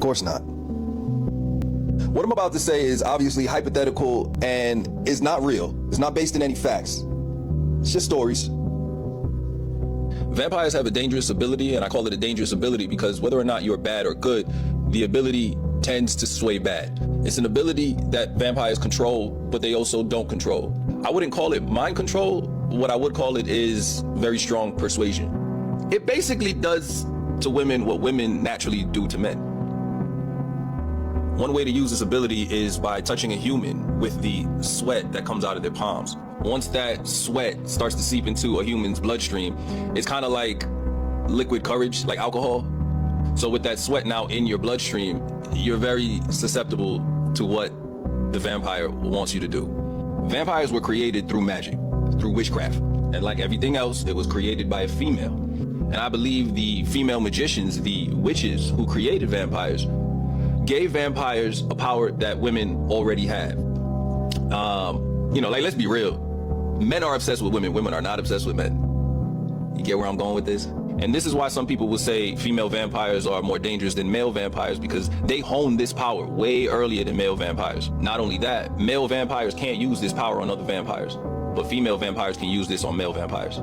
course not. What I'm about to say is obviously hypothetical and is not real. It's not based in any facts. It's just stories. Vampires have a dangerous ability, and I call it a dangerous ability because whether or not you're bad or good, the ability tends to sway bad. It's an ability that vampires control, but they also don't control. I wouldn't call it mind control. What I would call it is very strong persuasion. It basically does to women what women naturally do to men. One way to use this ability is by touching a human with the sweat that comes out of their palms. Once that sweat starts to seep into a human's bloodstream, it's kind of like liquid courage, like alcohol. So with that sweat now in your bloodstream, you're very susceptible to what the vampire wants you to do. Vampires were created through magic, through witchcraft. And like everything else, it was created by a female. And I believe the female magicians, the witches who created vampires, gave vampires a power that women already have. Let's be real. Men are obsessed with women. Women are not obsessed with men. You get where I'm going with this? And this is why some people will say female vampires are more dangerous than male vampires, because they hone this power way earlier than male vampires. Not only that, male vampires can't use this power on other vampires, but female vampires can use this on male vampires.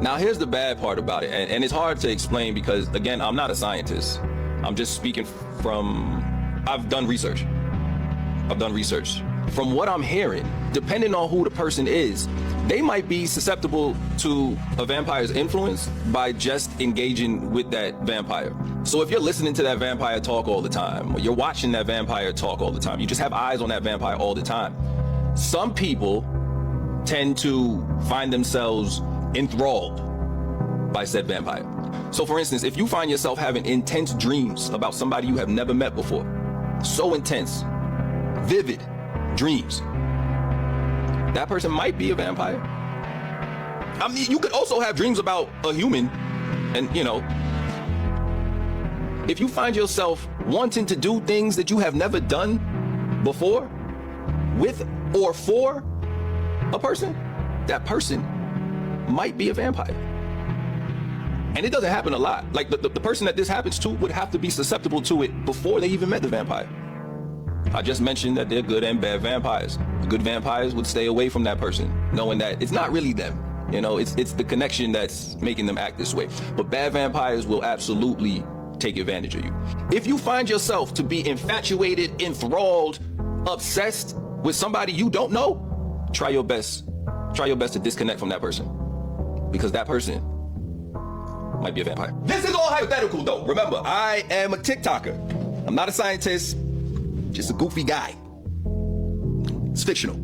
Now, here's the bad part about it, and it's hard to explain because, again, I'm not a scientist. I'm just speaking I've done research. From what I'm hearing, depending on who the person is, they might be susceptible to a vampire's influence by just engaging with that vampire. So if you're listening to that vampire talk all the time, or you're watching that vampire talk all the time, you just have eyes on that vampire all the time, some people tend to find themselves enthralled by said vampire. So for instance, if you find yourself having intense dreams about somebody you have never met before, so intense, vivid dreams, that person might be a vampire. I mean, you could also have dreams about a human, and if you find yourself wanting to do things that you have never done before, with or for a person, that person might be a vampire. And it doesn't happen a lot. Like the person that this happens to would have to be susceptible to it before they even met the vampire. I just mentioned that they're good and bad vampires. Good vampires would stay away from that person, knowing that it's not really them. It's the connection that's making them act this way. But bad vampires will absolutely take advantage of you. If you find yourself to be infatuated, enthralled, obsessed with somebody you don't know, try your best to disconnect from that person, because that person might be a vampire. This is all hypothetical though. Remember, I am a TikToker. I'm not a scientist, just a goofy guy. It's fictional.